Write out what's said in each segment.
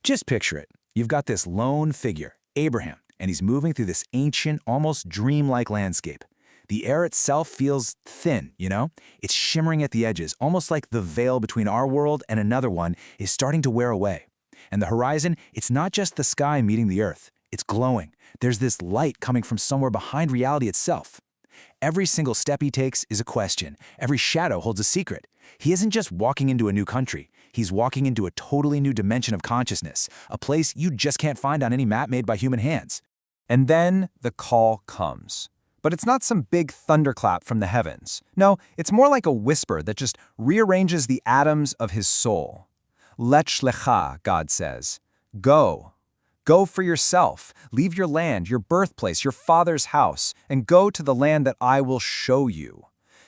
Just picture it. You've got this lone figure, Abraham, and he's moving through this ancient, almost dreamlike landscape. The air itself feels thin, you know? It's shimmering at the edges, almost like the veil between our world and another one is starting to wear away. And the horizon, it's not just the sky meeting the earth. It's glowing. There's this light coming from somewhere behind reality itself. Every single step he takes is a question. Every shadow holds a secret. He isn't just walking into a new country. He's walking into a totally new dimension of consciousness, a place you just can't find on any map made by human hands. And then the call comes. But it's not some big thunderclap from the heavens. No, it's more like a whisper that just rearranges the atoms of his soul. Lech Lecha, God says. Go. Go for yourself. Leave your land, your birthplace, your father's house, and go to the land that I will show you.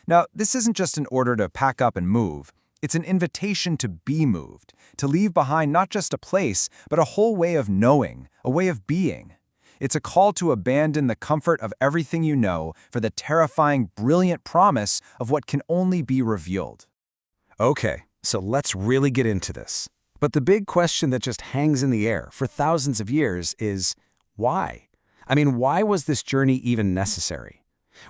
Now, this isn't just an order to pack up and move. It's an invitation to be moved, to leave behind not just a place, but a whole way of knowing, a way of being. It's a call to abandon the comfort of everything you know for the terrifying, brilliant promise of what can only be revealed. Okay, so let's really get into this. But the big question that just hangs in the air for thousands of years is, why? I mean, why was this journey even necessary?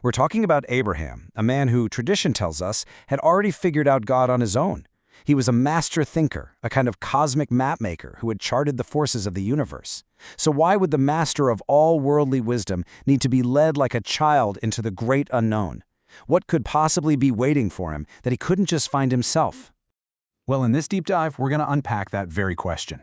We're talking about Abraham, a man who, tradition tells us, had already figured out God on his own. He was a master thinker, a kind of cosmic mapmaker who had charted the forces of the universe. So why would the master of all worldly wisdom need to be led like a child into the great unknown? What could possibly be waiting for him that he couldn't just find himself? Well, in this deep dive, we're going to unpack that very question.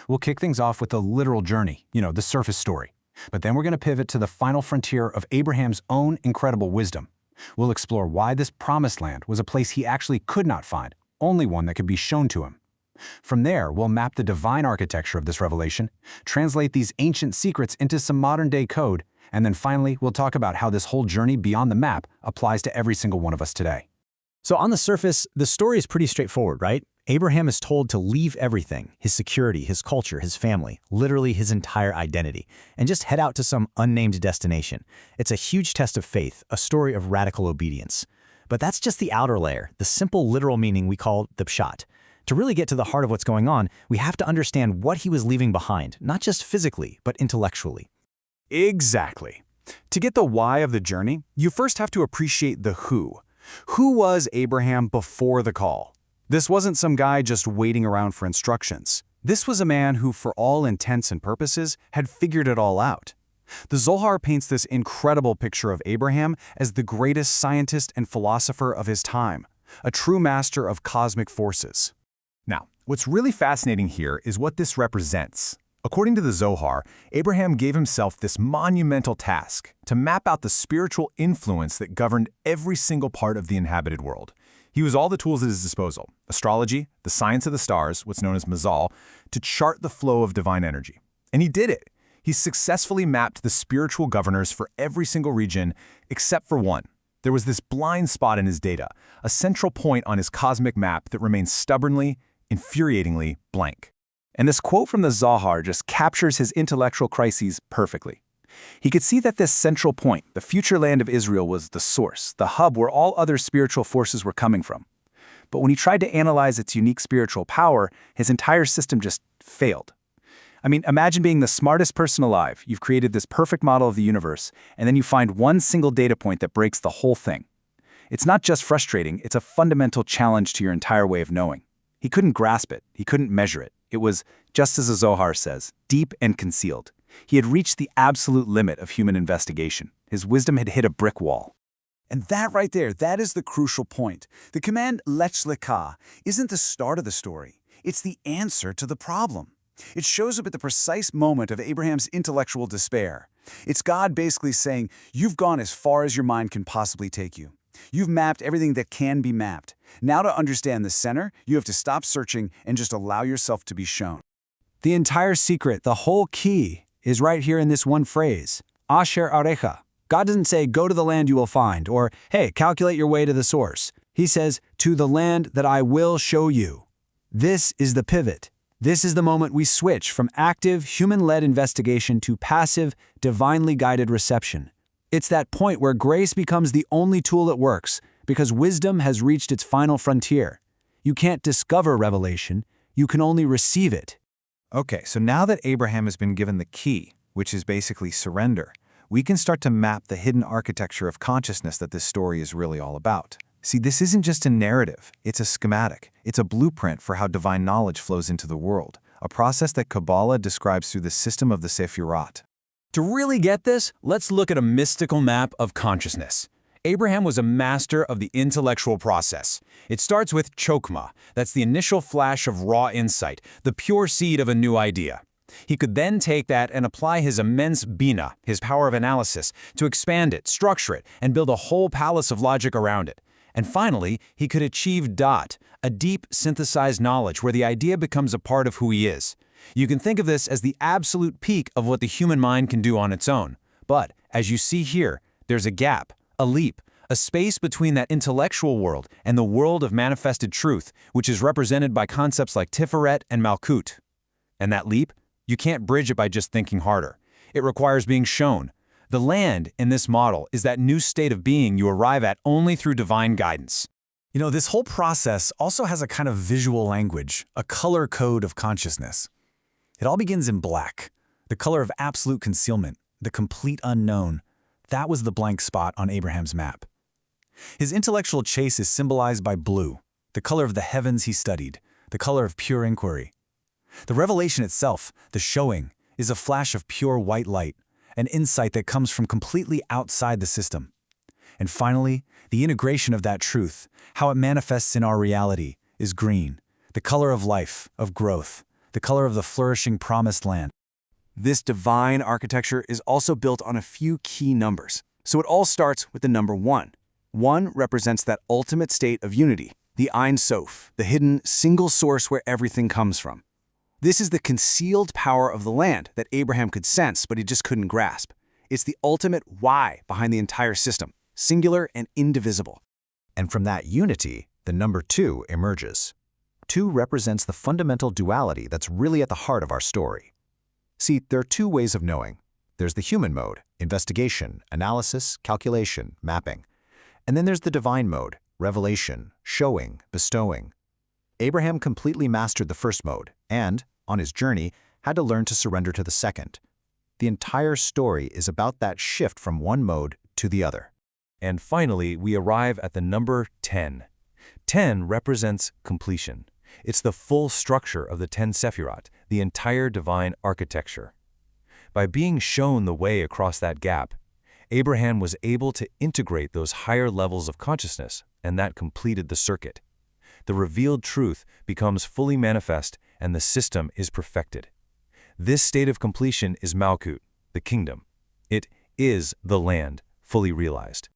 We'll kick things off with the literal journey, the surface story. But then we're going to pivot to the final frontier of Abraham's own incredible wisdom. We'll explore why this promised land was a place he actually could not find, only one that could be shown to him. From there, we'll map the divine architecture of this revelation, translate these ancient secrets into some modern-day code, and then finally, we'll talk about how this whole journey beyond the map applies to every single one of us today. So on the surface, the story is pretty straightforward, right? Abraham is told to leave everything, his security, his culture, his family, literally his entire identity, and just head out to some unnamed destination. It's a huge test of faith, a story of radical obedience. But that's just the outer layer, the simple literal meaning we call the pshat. To really get to the heart of what's going on, we have to understand what he was leaving behind, not just physically, but intellectually. Exactly. To get the why of the journey, you first have to appreciate the who. Who was Abraham before the call? This wasn't some guy just waiting around for instructions. This was a man who, for all intents and purposes, had figured it all out. The Zohar paints this incredible picture of Abraham as the greatest scientist and philosopher of his time, a true master of cosmic forces. Now, what's really fascinating here is what this represents. According to the Zohar, Abraham gave himself this monumental task to map out the spiritual influence that governed every single part of the inhabited world. He used all the tools at his disposal, astrology, the science of the stars, what's known as mazal, to chart the flow of divine energy. And he did it. He successfully mapped the spiritual governors for every single region except for one. There was this blind spot in his data, a central point on his cosmic map that remained stubbornly, infuriatingly blank. And this quote from the Zohar just captures his intellectual crises perfectly. He could see that this central point, the future land of Israel, was the source, the hub where all other spiritual forces were coming from. But when he tried to analyze its unique spiritual power, his entire system just failed. I mean, imagine being the smartest person alive. You've created this perfect model of the universe, and then you find one single data point that breaks the whole thing. It's not just frustrating, it's a fundamental challenge to your entire way of knowing. He couldn't grasp it. He couldn't measure it. It was, just as the Zohar says, deep and concealed. He had reached the absolute limit of human investigation. His wisdom had hit a brick wall. And that right there, that is the crucial point. The command Lech Lecha isn't the start of the story. It's the answer to the problem. It shows up at the precise moment of Abraham's intellectual despair. It's God basically saying, you've gone as far as your mind can possibly take you. You've mapped everything that can be mapped. Now to understand the center, you have to stop searching and just allow yourself to be shown. The entire secret, the whole key, is right here in this one phrase, Asher Arecha. God doesn't say, go to the land you will find, or, hey, calculate your way to the source. He says, to the land that I will show you. This is the pivot. This is the moment we switch from active, human-led investigation to passive, divinely guided reception. It's that point where grace becomes the only tool that works, because wisdom has reached its final frontier. You can't discover revelation, you can only receive it. Okay, so now that Abraham has been given the key, which is basically surrender, we can start to map the hidden architecture of consciousness that this story is really all about. See, this isn't just a narrative, it's a schematic. It's a blueprint for how divine knowledge flows into the world, a process that Kabbalah describes through the system of the Sephirot. To really get this, let's look at a mystical map of consciousness. Abraham was a master of the intellectual process. It starts with chokmah, that's the initial flash of raw insight, the pure seed of a new idea. He could then take that and apply his immense bina, his power of analysis, to expand it, structure it, and build a whole palace of logic around it. And finally, he could achieve dot, a deep, synthesized knowledge where the idea becomes a part of who he is. You can think of this as the absolute peak of what the human mind can do on its own. But, as you see here, there's a gap, a leap, a space between that intellectual world and the world of manifested truth, which is represented by concepts like Tiferet and Malkut. And that leap? You can't bridge it by just thinking harder. It requires being shown. The land, in this model, is that new state of being you arrive at only through divine guidance. You know, this whole process also has a kind of visual language, a color code of consciousness. It all begins in black, the color of absolute concealment, the complete unknown. That was the blank spot on Abraham's map. His intellectual chase is symbolized by blue, the color of the heavens he studied, the color of pure inquiry. The revelation itself, the showing, is a flash of pure white light, an insight that comes from completely outside the system. And finally, the integration of that truth, how it manifests in our reality, is green, the color of life, of growth, the color of the flourishing promised land. This divine architecture is also built on a few key numbers. So it all starts with the number 1. 1 represents that ultimate state of unity, the Ein Sof, the hidden single source where everything comes from. This is the concealed power of the land that Abraham could sense, but he just couldn't grasp. It's the ultimate why behind the entire system, singular and indivisible. And from that unity, the number 2 emerges. 2 represents the fundamental duality that's really at the heart of our story. See, there are 2 ways of knowing. There's the human mode, investigation, analysis, calculation, mapping. And then there's the divine mode, revelation, showing, bestowing. Abraham completely mastered the first mode and, on his journey, had to learn to surrender to the second. The entire story is about that shift from one mode to the other. And finally, we arrive at the number 10. 10 represents completion. It's the full structure of the 10 Sephirot, the entire divine architecture. By being shown the way across that gap, Abraham was able to integrate those higher levels of consciousness, and that completed the circuit. The revealed truth becomes fully manifest, and the system is perfected. This state of completion is Malkut, the kingdom. It is the land, fully realized.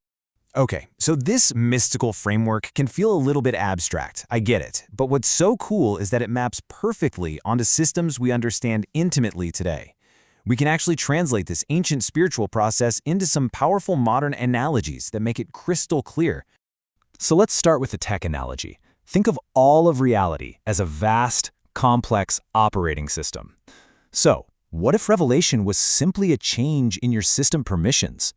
Okay, so this mystical framework can feel a little bit abstract, I get it, but what's so cool is that it maps perfectly onto systems we understand intimately today. We can actually translate this ancient spiritual process into some powerful modern analogies that make it crystal clear. So let's start with the tech analogy. Think of all of reality as a vast, complex operating system. So, what if revelation was simply a change in your system permissions?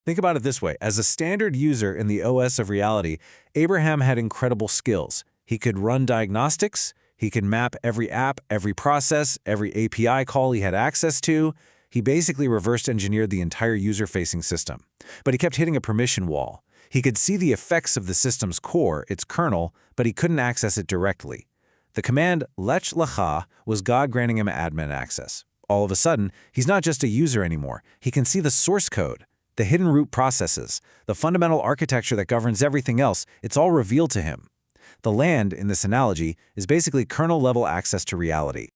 Think about it this way. As a standard user in the OS of reality, Abraham had incredible skills. He could run diagnostics, he could map every app, every process, every API call he had access to. He basically reversed engineered the entire user-facing system. But he kept hitting a permission wall. He could see the effects of the system's core, its kernel, but he couldn't access it directly. The command Lech Lecha was God granting him admin access. All of a sudden, he's not just a user anymore. He can see the source code, the hidden root processes, the fundamental architecture that governs everything else. It's all revealed to him. The land, in this analogy, is basically kernel-level access to reality.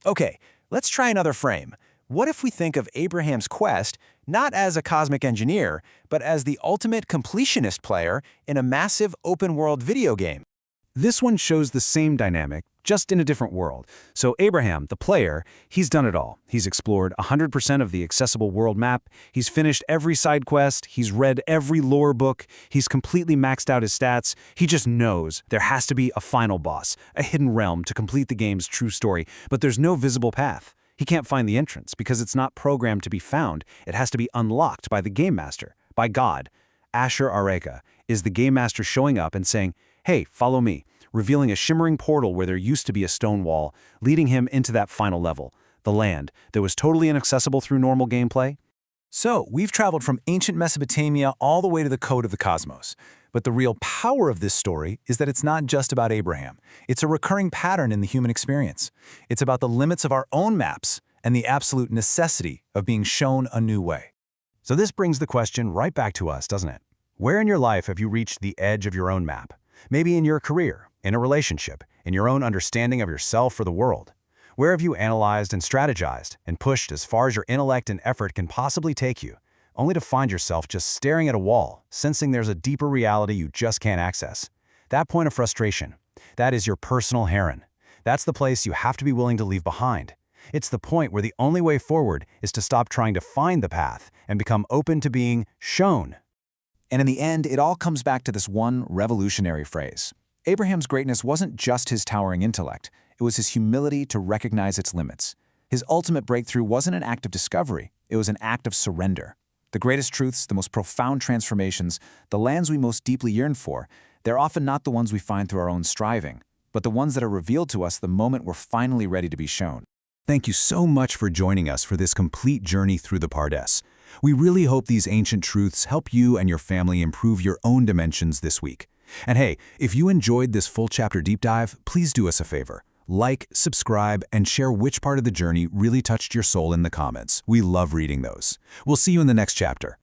Okay, let's try another frame. What if we think of Abraham's quest not as a cosmic engineer, but as the ultimate completionist player in a massive open-world video game? This one shows the same dynamic, just in a different world. So Abraham, the player, he's done it all. He's explored 100% of the accessible world map, he's finished every side quest, he's read every lore book, he's completely maxed out his stats. He just knows there has to be a final boss, a hidden realm to complete the game's true story, but there's no visible path. He can't find the entrance because it's not programmed to be found. It has to be unlocked by the game master, by God. Asher Areka is the game master showing up and saying, "Hey, follow me. revealing a shimmering portal where there used to be a stone wall, leading him into that final level, the land, that was totally inaccessible through normal gameplay. So, we've traveled from ancient Mesopotamia all the way to the code of the cosmos. But the real power of this story is that it's not just about Abraham. It's a recurring pattern in the human experience. It's about the limits of our own maps and the absolute necessity of being shown a new way. So this brings the question right back to us, doesn't it? Where in your life have you reached the edge of your own map? Maybe in your career, in a relationship, in your own understanding of yourself or the world. Where have you analyzed and strategized and pushed as far as your intellect and effort can possibly take you, only to find yourself just staring at a wall, sensing there's a deeper reality you just can't access? That point of frustration, that is your personal heron. That's the place you have to be willing to leave behind. It's the point where the only way forward is to stop trying to find the path and become open to being shown. And in the end, it all comes back to this one revolutionary phrase. Abraham's greatness wasn't just his towering intellect. It was his humility to recognize its limits. His ultimate breakthrough wasn't an act of discovery. It was an act of surrender. The greatest truths, the most profound transformations, the lands we most deeply yearn for, they're often not the ones we find through our own striving, but the ones that are revealed to us the moment we're finally ready to be shown. Thank you so much for joining us for this complete journey through the Pardes. We really hope these ancient truths help you and your family improve your own dimensions this week. And hey, if you enjoyed this full chapter deep dive, please do us a favor. Like, subscribe, and share which part of the journey really touched your soul in the comments. We love reading those. We'll see you in the next chapter.